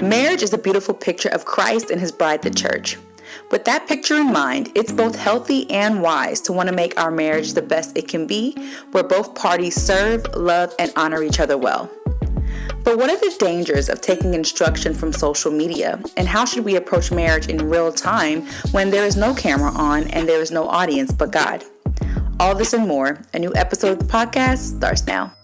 Marriage is a beautiful picture of Christ and his bride, the church. With that picture in mind, it's both healthy and wise to want to make our marriage the best it can be, where both parties serve, love, and honor each other well. But what are the dangers of taking instruction from social media, and how should we approach marriage in real time when there is no camera on and there is no audience but God? All this and more, a new episode of the podcast starts now.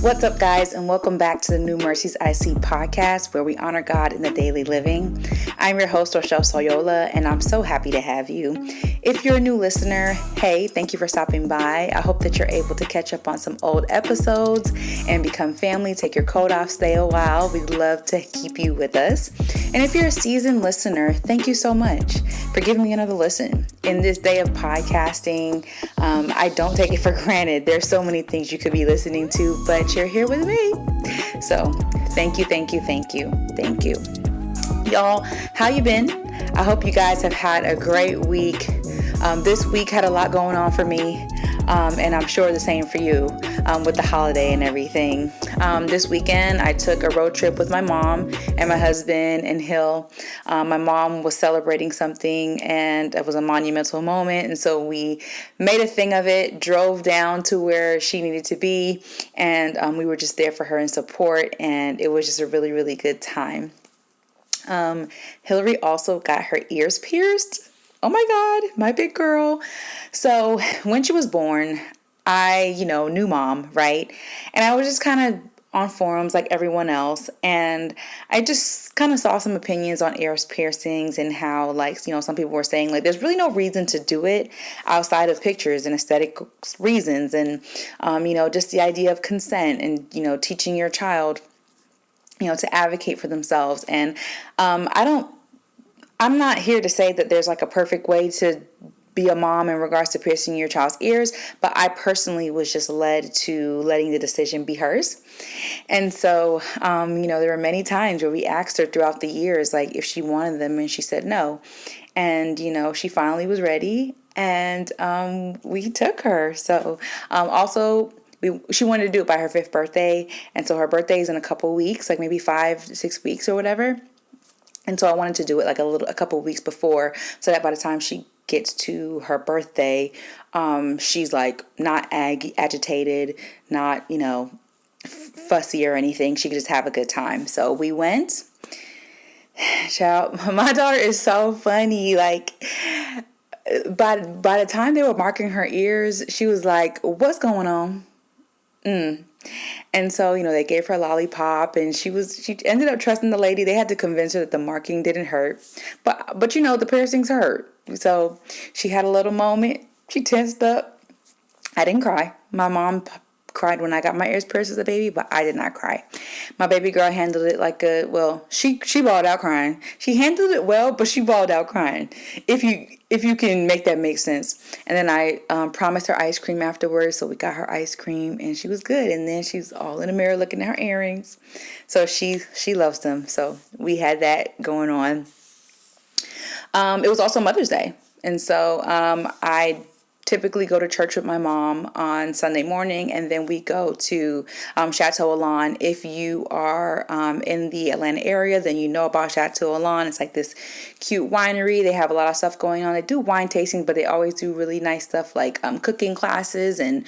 What's up, guys, and welcome back to the New Mercies I See podcast, where we honor God in the daily living. I'm your host, Rochelle Soyola, and I'm so happy to have you. If you're a new listener, hey, thank you for stopping by. I hope that you're able to catch up on some old episodes and become family. Take your coat off, stay a while. We'd love to keep you with us. And if you're a seasoned listener, thank you so much for giving me another listen. In this day of podcasting, I don't take it for granted. There's so many things you could be listening to, but you're here with me. So thank you. Y'all, how you been? I hope you guys have had a great week. This week had a lot going on for me, and I'm sure the same for you with the holiday and everything. This weekend, I took a road trip with my mom and my husband and Hill. My mom was celebrating something, and it was a monumental moment, and so we made a thing of it, drove down to where she needed to be, and we were just there for her in support, and it was just a really, really good time. Hillary also got her ears pierced. Oh my God, my big girl. So when she was born, I, new mom, right? And I was just kind of on forums like everyone else. And I just kind of saw some opinions on ear piercings and how, some people were saying, there's really no reason to do it outside of pictures and aesthetic reasons. And, just the idea of consent and, teaching your child to advocate for themselves. And I'm not here to say that there's a perfect way to be a mom in regards to piercing your child's ears, but I personally was just led to letting the decision be hers. And so, there were many times where we asked her throughout the years, if she wanted them, and she said no. And, she finally was ready, and we took her. So, also, she wanted to do it by her 5th birthday, and so her birthday is in a couple weeks, maybe 5-6 weeks or whatever. And so I wanted to do it a couple weeks before, so that by the time she gets to her birthday, she's not agitated, not fussy or anything. She could just have a good time. So we went. Child, my daughter is so funny. By the time they were marking her ears, she was like, "What's going on?" And so, they gave her a lollipop, and she ended up trusting the lady. They had to convince her that the marking didn't hurt. But the piercings hurt. So she had a little moment. She tensed up. I didn't cry. My mom cried when I got my ears pierced as a baby, but I did not cry. My baby girl handled it she bawled out crying. She handled it well, but she bawled out crying. If you can make that make sense. And then I promised her ice cream afterwards, so we got her ice cream, and she was good. And then she's all in the mirror looking at her earrings. So she loves them. So we had that going on. It was also Mother's Day. And so I typically go to church with my mom on Sunday morning, and then we go to Chateau Elan. If you are in the Atlanta area, then you know about Chateau Elan. It's this cute winery. They have a lot of stuff going on. They do wine tasting, but they always do really nice stuff cooking classes and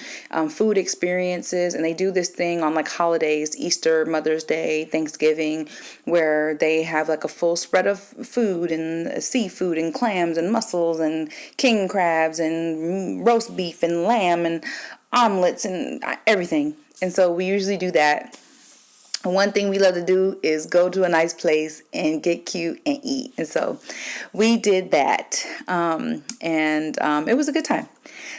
food experiences. And they do this thing on holidays, Easter, Mother's Day, Thanksgiving, where they have a full spread of food and seafood and clams and mussels and king crabs and roast beef and lamb and omelets and everything. And so we usually do that. One thing we love to do is go to a nice place and get cute and eat. And so we did that. And it was a good time.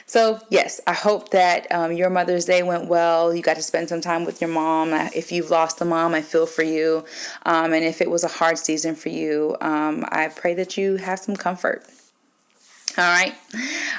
So yes, I hope that your Mother's Day went well. You got to spend some time with your mom. If you've lost a mom, I feel for you. And if it was a hard season for you, I pray that you have some comfort. All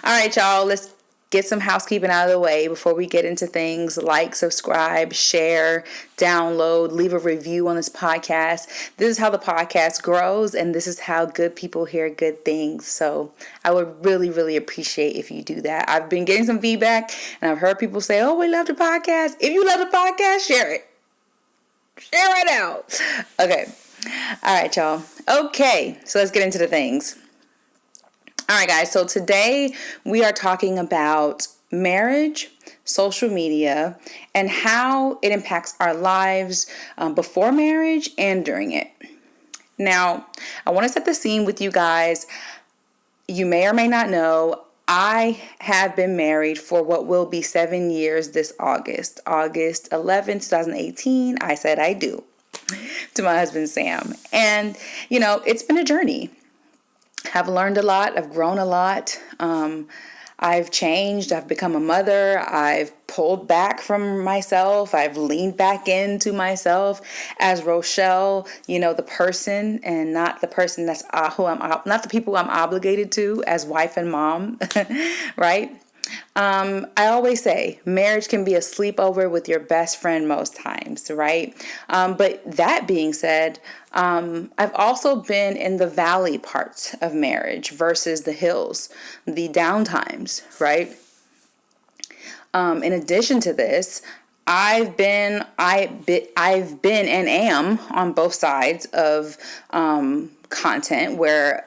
right, y'all, let's get some housekeeping out of the way before we get into things. Like, subscribe, share, download, leave a review on this podcast. This is how the podcast grows, and this is how good people hear good things. So I would really, really appreciate if you do that. I've been getting some feedback, and I've heard people say, "Oh, we love the podcast." If you love the podcast, share it. Share it out. Okay. All right, y'all. Okay, so let's get into the things. All right, guys. So today we are talking about marriage, social media, and how it impacts our lives before marriage and during it. Now, I want to set the scene with you guys. You may or may not know, I have been married for what will be 7 years this August. August 11th, 2018, I said I do to my husband, Sam. And, it's been a journey. I've learned a lot. I've grown a lot. I've changed. I've become a mother. I've pulled back from myself. I've leaned back into myself as Rochelle, the person, and not the person that's not the people I'm obligated to as wife and mom, right? I always say marriage can be a sleepover with your best friend most times, right? But that being said, I've also been in the valley parts of marriage versus the hills, the down times, right? In addition to this, I've been and am on both sides of content, where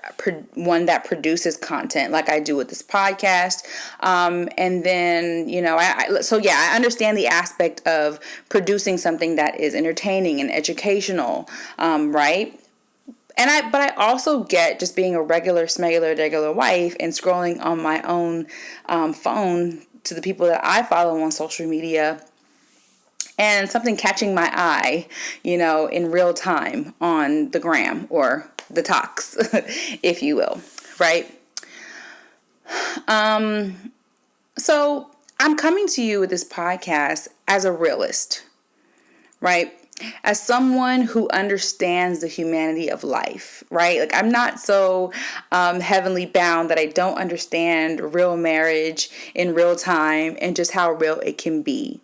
one that produces content like I do with this podcast, and then I understand the aspect of producing something that is entertaining and educational, right? But I also get just being a regular wife and scrolling on my own phone to the people that I follow on social media, and something catching my eye, in real time on the gram or the talks, if you will, right? So I'm coming to you with this podcast as a realist, right? As someone who understands the humanity of life, right? Like, I'm not so heavenly bound that I don't understand real marriage in real time and just how real it can be,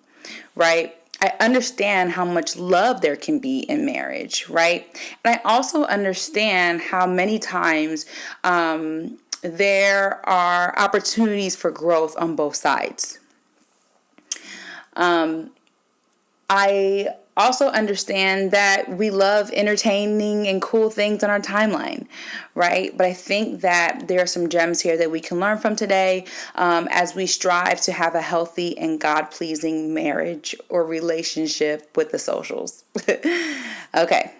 right? I understand how much love there can be in marriage, right? And I also understand how many times there are opportunities for growth on both sides. I also understand that we love entertaining and cool things on our timeline, right? But I think that there are some gems here that we can learn from today, as we strive to have a healthy and God-pleasing marriage or relationship with the socials. Okay.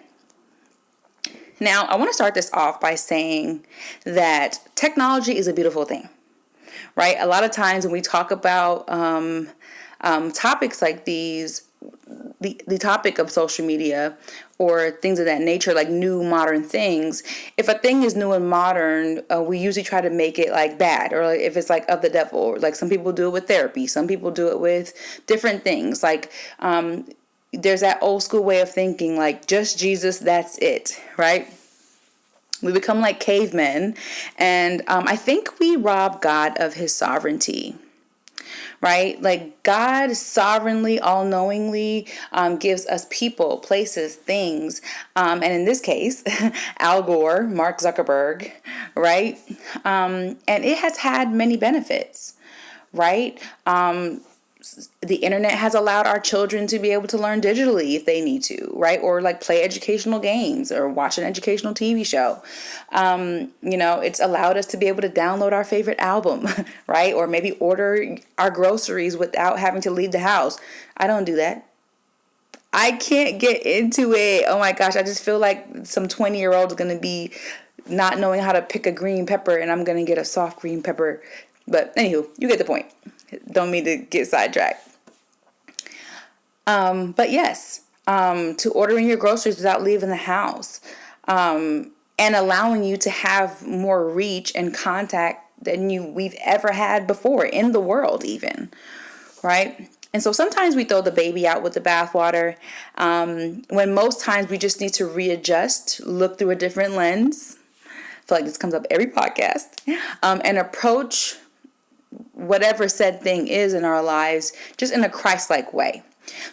Now, I want to start this off by saying that technology is a beautiful thing, right? A lot of times when we talk about topics like these, the topic of social media or things of that nature, like new modern things, if a thing is new and modern, we usually try to make it like bad, or like if it's like of the devil, or like some people do it with therapy, some people do it with different things. Like there's that old school way of thinking, like just Jesus, that's it, right? We become like cavemen, and I think we rob God of his sovereignty. Right? Like, God sovereignly, all-knowingly gives us people, places, things. And in this case, Al Gore, Mark Zuckerberg, right? And it has had many benefits, right? The internet has allowed our children to be able to learn digitally if they need to, right? Or like play educational games or watch an educational TV show. It's allowed us to be able to download our favorite album, right? Or maybe order our groceries without having to leave the house. I don't do that. I can't get into it. Oh my gosh, I just feel like some 20-year-old is going to be not knowing how to pick a green pepper, and I'm going to get a soft green pepper. But anywho, you get the point. Don't mean to get sidetracked. But yes, to ordering your groceries without leaving the house, and allowing you to have more reach and contact than we've ever had before in the world, even, right? And so sometimes we throw the baby out with the bathwater, when most times we just need to readjust, look through a different lens. I feel like this comes up every podcast, and approach whatever said thing is in our lives just in a Christ-like way.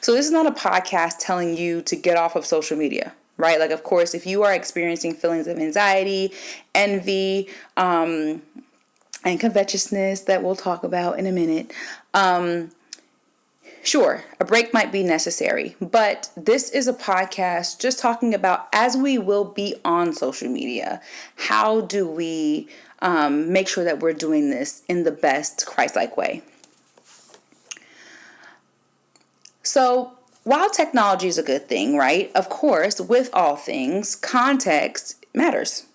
So this is not a podcast telling you to get off of social media, right? Like, of course, if you are experiencing feelings of anxiety, envy, and covetousness that we'll talk about in a minute, Sure, a break might be necessary, but this is a podcast just talking about, as we will be on social media, how do we make sure that we're doing this in the best Christ-like way. So while technology is a good thing, right? Of course, with all things, context matters,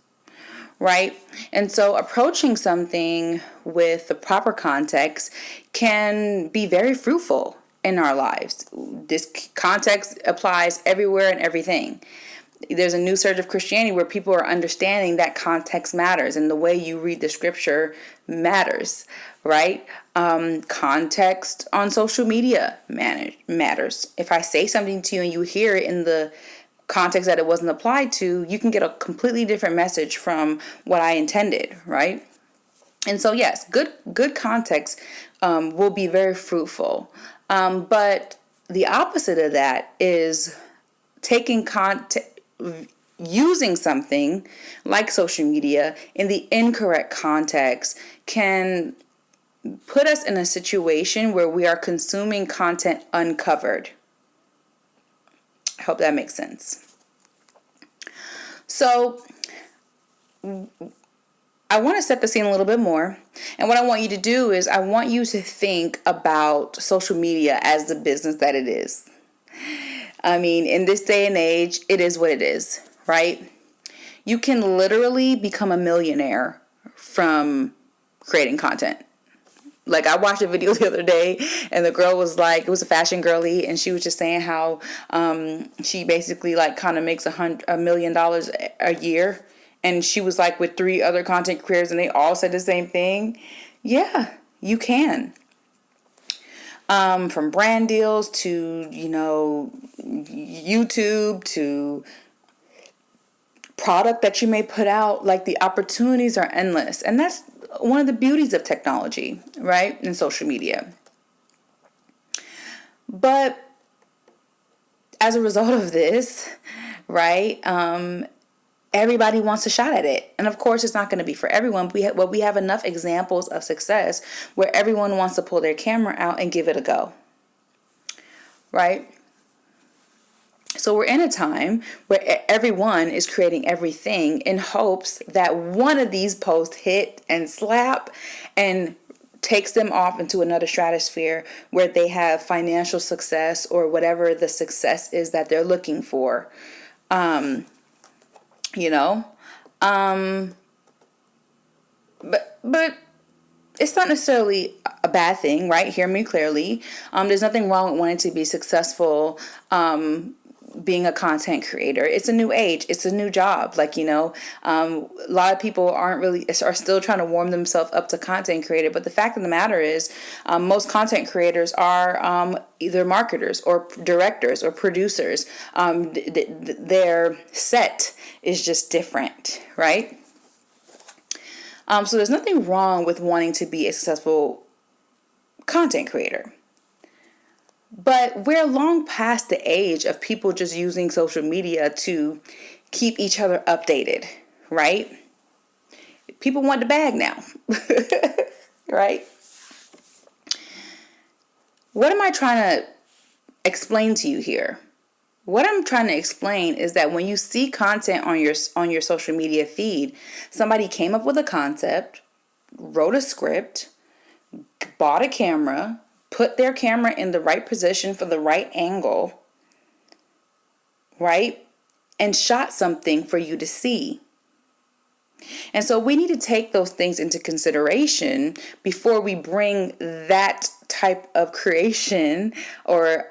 right? And so approaching something with the proper context can be very fruitful in our lives. This context applies everywhere and everything. There's a new surge of Christianity where people are understanding that context matters and the way you read the scripture matters, right? Context on social media matters. If I say something to you and you hear it in the context that it wasn't applied to, you can get a completely different message from what I intended, right? And so yes, good context will be very fruitful. But the opposite of that is using something like social media in the incorrect context can put us in a situation where we are consuming content uncovered. I hope that makes sense. So I want to set the scene a little bit more. And what I want you to do is I want you to think about social media as the business that it is. I mean, in this day and age, it is what it is, right? You can literally become a millionaire from creating content. Like, I watched a video the other day and the girl was like, it was a fashion girly, and she was just saying how she basically like kind of makes $1 million a year. And she was like with 3 other content creators and they all said the same thing. Yeah, you can. From brand deals to, YouTube to product that you may put out, like the opportunities are endless. And that's one of the beauties of technology, right? And social media. But as a result of this, right, everybody wants a shot at it. And of course, it's not going to be for everyone. But we have enough examples of success where everyone wants to pull their camera out and give it a go. Right? So we're in a time where everyone is creating everything in hopes that one of these posts hit and slap and takes them off into another stratosphere where they have financial success or whatever the success is that they're looking for. But it's not necessarily a bad thing, right? Hear me clearly. There's nothing wrong with wanting to be successful, being a content creator. It's a new age. It's a new job. A lot of people are still trying to warm themselves up to content creator. But the fact of the matter is, most content creators are either marketers or directors or producers. Their set is just different, right? So there's nothing wrong with wanting to be a successful content creator. But we're long past the age of people just using social media to keep each other updated, right? People want the bag now, right? What am I trying to explain to you here? What I'm trying to explain is that when you see content on your social media feed, somebody came up with a concept, wrote a script, bought a camera, put their camera in the right position for the right angle, right? And shot something for you to see. And so we need to take those things into consideration before we bring that type of creation or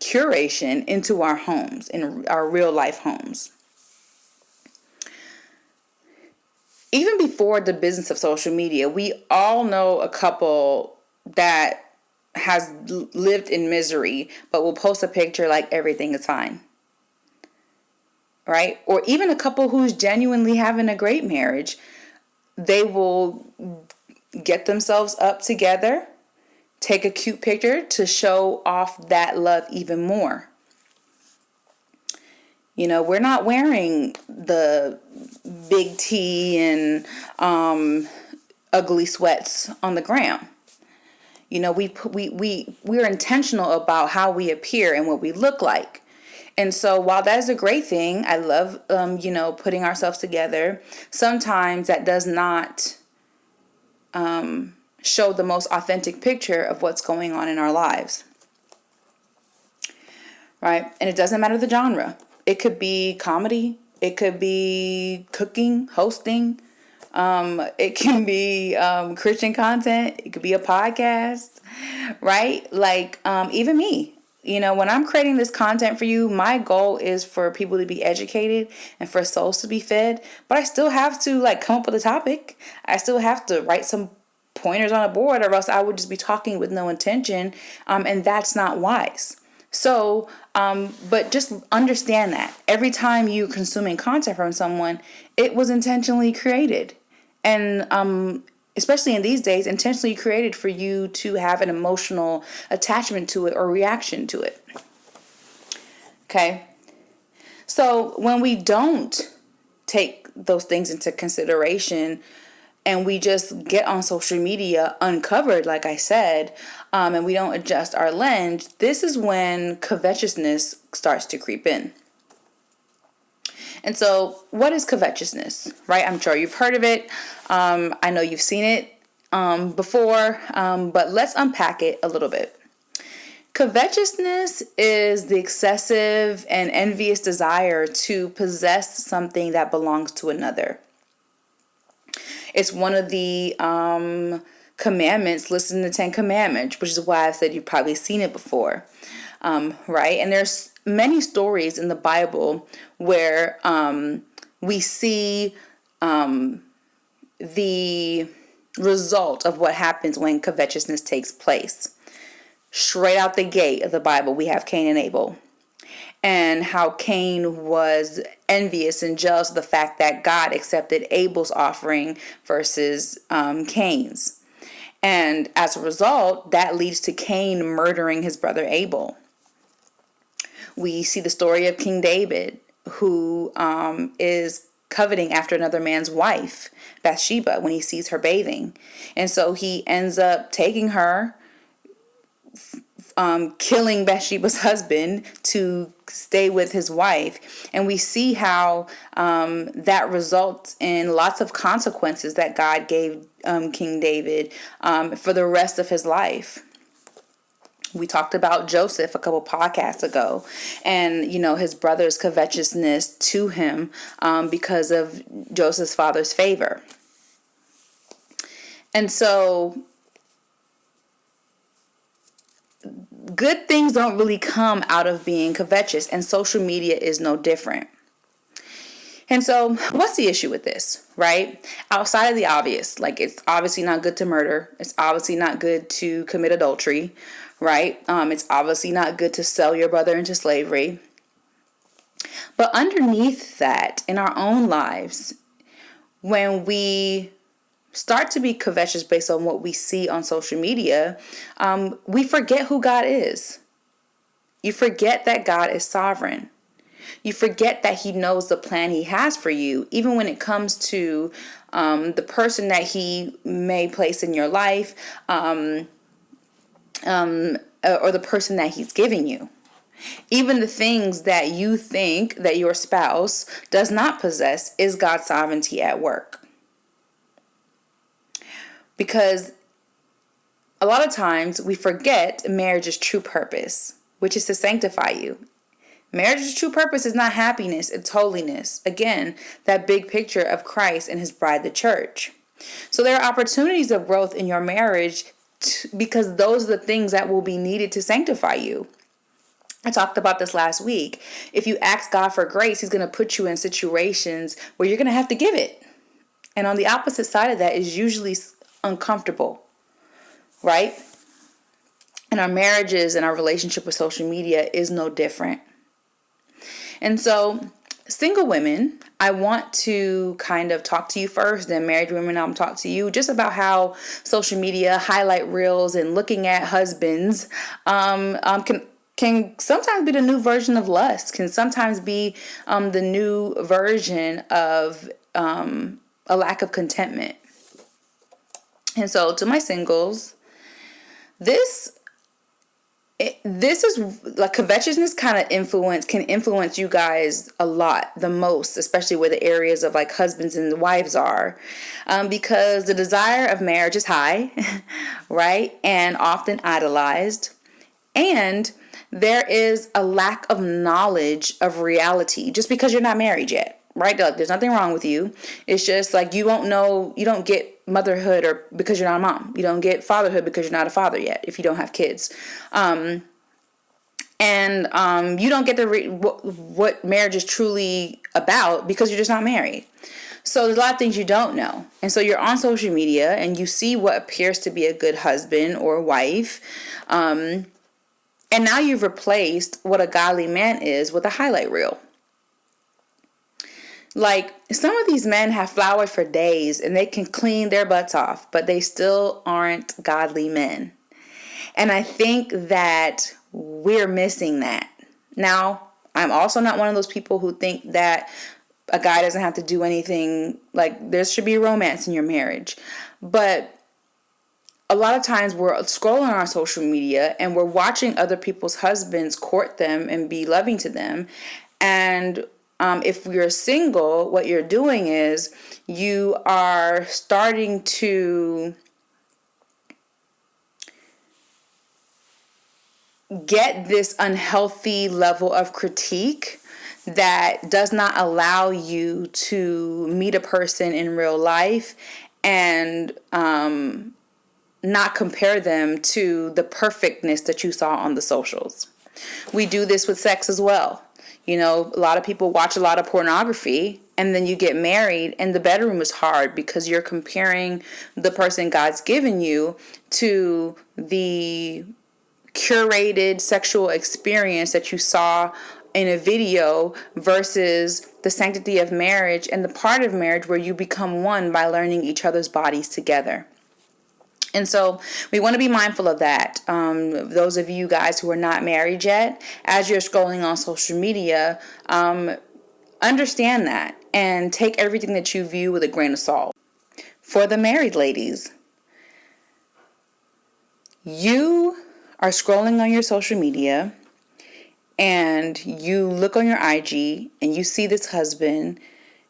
curation into our homes, in our real life homes. Even before the business of social media, we all know a couple that has lived in misery, but will post a picture like everything is fine. Right? Or even a couple who's genuinely having a great marriage. They will get themselves up together, take a cute picture to show off that love even more. We're not wearing the big tee and ugly sweats on the gram. we're intentional about how we appear and what we look like. And so while that is a great thing, I love, putting ourselves together. Sometimes that does not show the most authentic picture of what's going on in our lives. Right? And it doesn't matter the genre. It could be comedy. It could be cooking, hosting. It can be Christian content. It could be a podcast, right? Like even me. When I'm creating this content for you, my goal is for people to be educated and for souls to be fed. But I still have to come up with a topic. I still have to write some pointers on a board, or else I would just be talking with no intention. And that's not wise. So, but just understand that every time you're consuming content from someone, it was intentionally created. And especially in these days, intentionally created for you to have an emotional attachment to it or reaction to it. Okay? So when we don't take those things into consideration and we just get on social media uncovered, like I said, and we don't adjust our lens, this is when covetousness starts to creep in. And so what is covetousness, right? I'm sure you've heard of it. I know you've seen it before, but let's unpack it a little bit. Covetousness is the excessive and envious desire to possess something that belongs to another. It's one of the commandments listed in the 10 Commandments, which is why I said you've probably seen it before, right? And there's many stories in the Bible where we see the result of what happens when covetousness takes place. Straight out the gate of the Bible, we have Cain and Abel, and how Cain was envious and jealous of the fact that God accepted Abel's offering versus Cain's. And as a result, that leads to Cain murdering his brother Abel. We see the story of King David, who is coveting after another man's wife, Bathsheba, when he sees her bathing. And so he ends up taking her, killing Bathsheba's husband to stay with his wife. And we see how that results in lots of consequences that God gave King David for the rest of his life. We talked about Joseph a couple podcasts ago, and his brother's covetousness to him because of Joseph's father's favor. And so good things don't really come out of being covetous, and social media is no different. And so what's the issue with this, right? Outside of the obvious, it's obviously not good to murder. It's obviously not good to commit adultery, right? It's obviously not good to sell your brother into slavery. But underneath that, in our own lives, when we start to be covetous based on what we see on social media, we forget who God is. You forget that God is sovereign. You forget that He knows the plan He has for you, even when it comes to the person that He may place in your life, or the person that He's giving you. Even the things that you think that your spouse does not possess is God's sovereignty at work. Because a lot of times we forget marriage's true purpose, which is to sanctify you. Marriage's true purpose is not happiness, it's holiness. Again, that big picture of Christ and His bride, the church. So there are opportunities of growth in your marriage because those are the things that will be needed to sanctify you. I talked about this last week. If you ask God for grace, He's going to put you in situations where you're going to have to give it. And on the opposite side of that is usually uncomfortable, right? And our marriages and our relationship with social media is no different. And so, single women, I want to kind of talk to you first, then married women, I'm talk to you just about how social media, highlight reels, and looking at husbands can sometimes be the new version of lust, can sometimes be the new version of a lack of contentment. And so to my singles, This this is like covetousness kind of can influence you guys a lot, the most, especially where the areas of like husbands and wives are, because the desire of marriage is high, right, and often idolized, and there is a lack of knowledge of reality just because you're not married yet. Right? Like, there's nothing wrong with you. It's just like you don't get motherhood or because you're not a mom. You don't get fatherhood because you're not a father yet if you don't have kids. And you don't get what marriage is truly about because you're just not married. So there's a lot of things you don't know. And so you're on social media and you see what appears to be a good husband or wife. And now you've replaced what a godly man is with a highlight reel. Like, some of these men have flowers for days and they can clean their butts off, but they still aren't godly men. And I think that we're missing that. Now, I'm also not one of those people who think that a guy doesn't have to do anything. Like, there should be romance in your marriage. But a lot of times we're scrolling on our social media and we're watching other people's husbands court them and be loving to them. And if you're single, what you're doing is you are starting to get this unhealthy level of critique that does not allow you to meet a person in real life and not compare them to the perfectness that you saw on the socials. We do this with sex as well. You know, a lot of people watch a lot of pornography and then you get married and the bedroom is hard because you're comparing the person God's given you to the curated sexual experience that you saw in a video versus the sanctity of marriage and the part of marriage where you become one by learning each other's bodies together. And so we want to be mindful of that. Those of you guys who are not married yet, as you're scrolling on social media, understand that and take everything that you view with a grain of salt. For the married ladies, you are scrolling on your social media and you look on your IG and you see this husband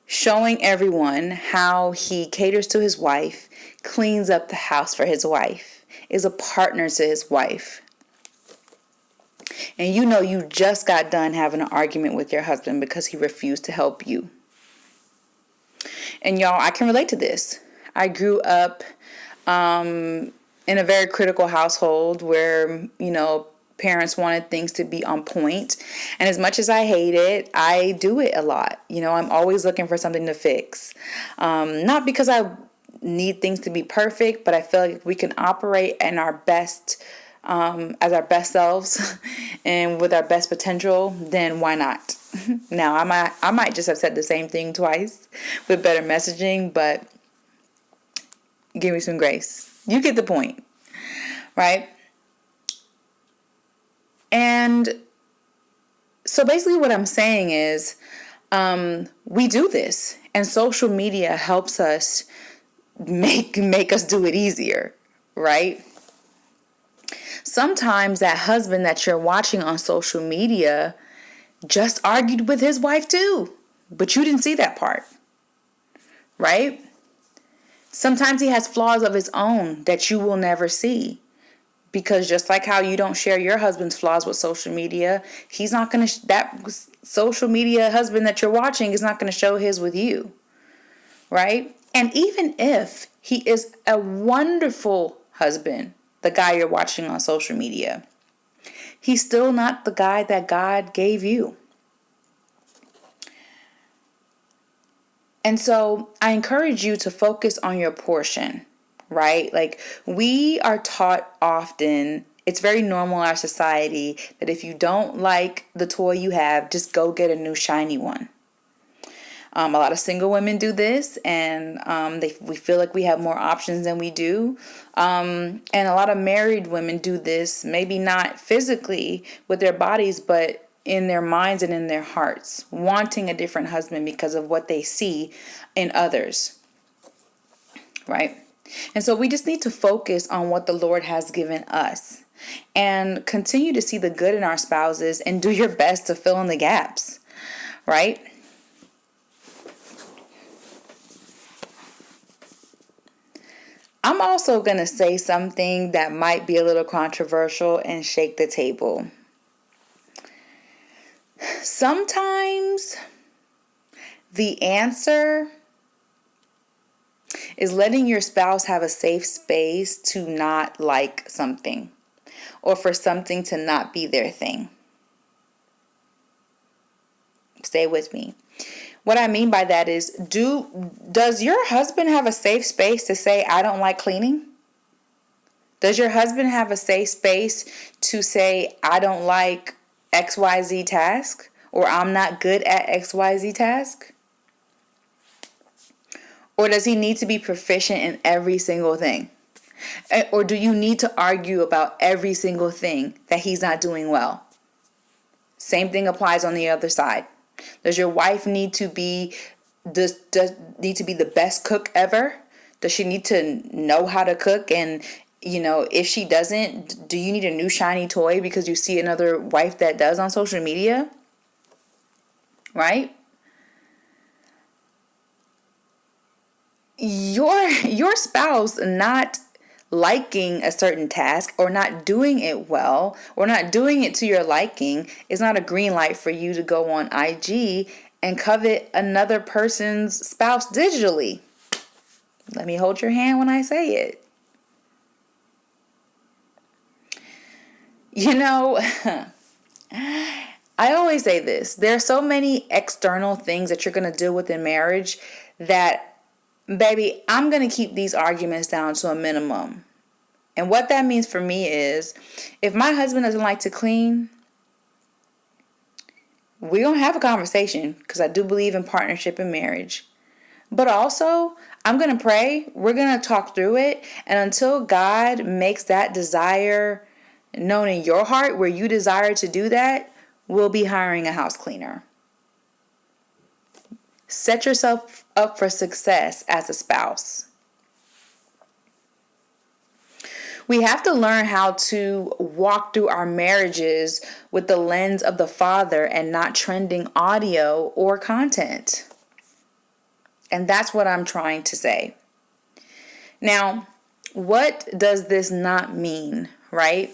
showing everyone how he caters to his wife, cleans up the house for his wife, is a partner to his wife. And you know you just got done having an argument with your husband because he refused to help you. And y'all, I can relate to this. I grew up in a very critical household where, you know, parents wanted things to be on point. And as much as I hate it, I do it a lot. You know, I'm always looking for something to fix. Not because I need things to be perfect, but I feel like if we can operate in our best, as our best selves and with our best potential, then why not? Now, I might just have said the same thing twice with better messaging, but give me some grace. You get the point, right? And so basically what I'm saying is we do this, and social media helps us make us do it easier, right? Sometimes that husband that you're watching on social media just argued with his wife too, but you didn't see that part, right? Sometimes he has flaws of his own that you will never see. Because just like how you don't share your husband's flaws with social media, he's not going to, that social media husband that you're watching is not going to show his with you, right? And even if he is a wonderful husband, the guy you're watching on social media, he's still not the guy that God gave you. And so I encourage you to focus on your portion. Right? Like, we are taught often, it's very normal in our society that if you don't like the toy you have, just go get a new shiny one. A lot of single women do this, and we feel like we have more options than we do. And a lot of married women do this, maybe not physically with their bodies, but in their minds and in their hearts, wanting a different husband because of what they see in others. Right? And so we just need to focus on what the Lord has given us and continue to see the good in our spouses and do your best to fill in the gaps, right? I'm also going to say something that might be a little controversial and shake the table. Sometimes the answer is letting your spouse have a safe space to not like something or for something to not be their thing. Stay with me. What I mean by that is, does your husband have a safe space to say, I don't like cleaning? Does your husband have a safe space to say, I don't like XYZ task, or I'm not good at XYZ task? Or does he need to be proficient in every single thing? Or do you need to argue about every single thing that he's not doing well? Same thing applies on the other side. Does your wife need to be the best cook ever? Does she need to know how to cook? And if she doesn't, do you need a new shiny toy because you see another wife that does on social media? Right? Your spouse not liking a certain task or not doing it well or not doing it to your liking is not a green light for you to go on IG and covet another person's spouse digitally. Let me hold your hand when I say it. I always say this. There are so many external things that you're going to deal with in marriage that, baby, I'm going to keep these arguments down to a minimum. And what that means for me is, if my husband doesn't like to clean, we're going to have a conversation because I do believe in partnership and marriage. But also, I'm going to pray. We're going to talk through it. And until God makes that desire known in your heart where you desire to do that, we'll be hiring a house cleaner. Set yourself up for success as a spouse. We have to learn how to walk through our marriages with the lens of the Father and not trending audio or content. And that's what I'm trying to say. Now, what does this not mean, right?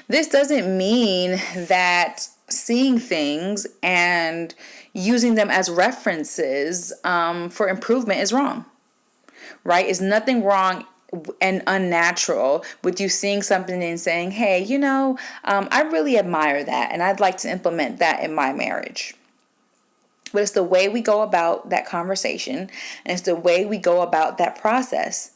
This doesn't mean that seeing things and using them as references for improvement is wrong, right? It's nothing wrong and unnatural with you seeing something and saying, hey, I really admire that and I'd like to implement that in my marriage. But it's the way we go about that conversation, and it's the way we go about that process.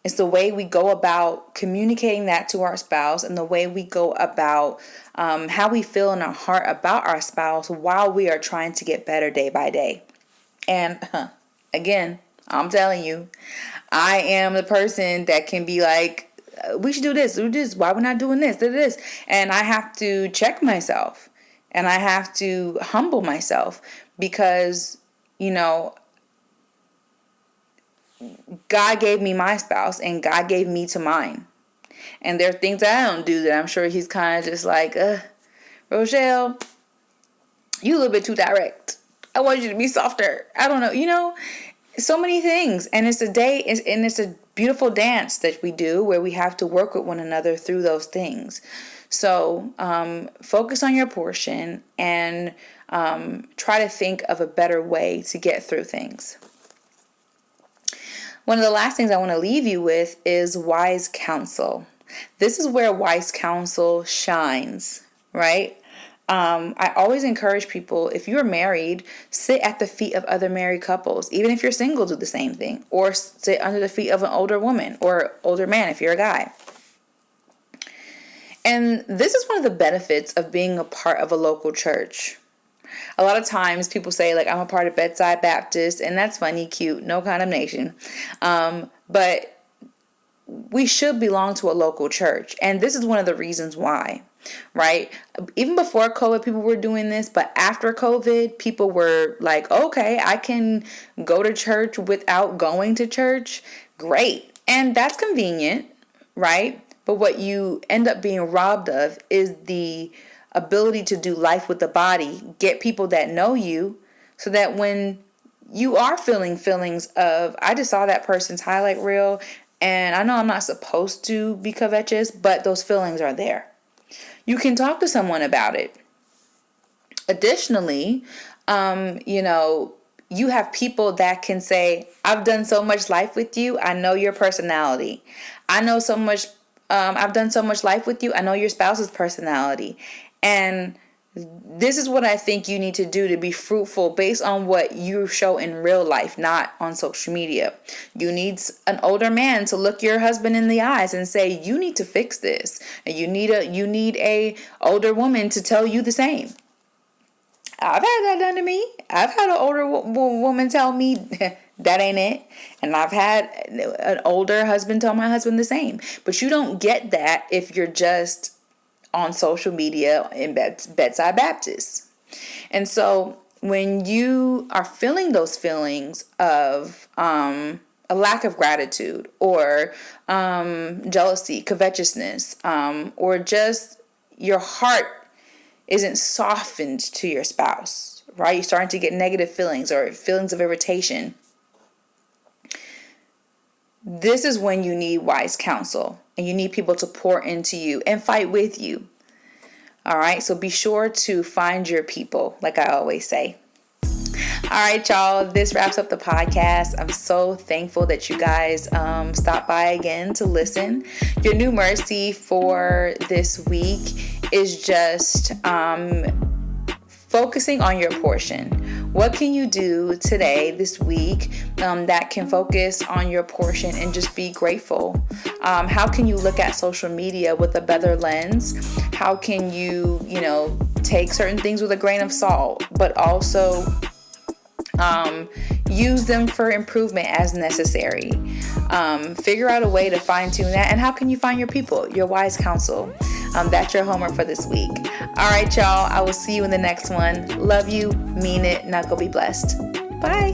It's the way we go about communicating that to our spouse, and the way we go about how we feel in our heart about our spouse while we are trying to get better day by day. And again, I'm telling you, I am the person that can be like, we should do this, why we're not doing this, do this. And I have to check myself. And I have to humble myself because, God gave me my spouse and God gave me to mine. And there are things that I don't do that I'm sure he's kind of just like, Rochelle, you a little bit too direct. I want you to be softer. I don't know, so many things. And it's a beautiful dance that we do where we have to work with one another through those things. So focus on your portion and try to think of a better way to get through things. One of the last things I want to leave you with is wise counsel. This is where wise counsel shines, right? I always encourage people, if you're married, sit at the feet of other married couples. Even if you're single, do the same thing. Or sit under the feet of an older woman or older man if you're a guy. And this is one of the benefits of being a part of a local church. A lot of times people say, like, I'm a part of Bedside Baptist, and that's funny, cute, no condemnation. But we should belong to a local church. And this is one of the reasons why, right? Even before COVID, people were doing this. But after COVID, people were like, okay, I can go to church without going to church. great. And that's convenient, right? But what you end up being robbed of is the ability to do life with the body, get people that know you, so that when you are feeling feelings of, I just saw that person's highlight reel, and I know I'm not supposed to be covetous, but those feelings are there. You can talk to someone about it. Additionally, you have people that can say, I've done so much life with you. I know your personality. I know so much. I've done so much life with you. I know your spouse's personality. And this is what I think you need to do to be fruitful based on what you show in real life, not on social media. You need an older man to look your husband in the eyes and say, you need to fix this. And you need a older woman to tell you the same. I've had that done to me. I've had an older woman tell me that ain't it. And I've had an older husband tell my husband the same. But you don't get that if you're just on social media in Bedside Baptist. And so when you are feeling those feelings of a lack of gratitude or jealousy, covetousness, or just your heart isn't softened to your spouse, right? You're starting to get negative feelings or feelings of irritation. This is when you need wise counsel and you need people to pour into you and fight with you. All right, so be sure to find your people, like I always say. All right, y'all, this wraps up the podcast. I'm so thankful that you guys stopped by again to listen. Your new mercy for this week is just focusing on your portion. What can you do today, this week, that can focus on your portion and just be grateful? How can you look at social media with a better lens? How can you, take certain things with a grain of salt, but also use them for improvement as necessary? Figure out a way to fine tune that. And how can you find your people, your wise counsel? That's your homework for this week. All right, y'all. I will see you in the next one. Love you. Mean it. Now go be blessed. Bye.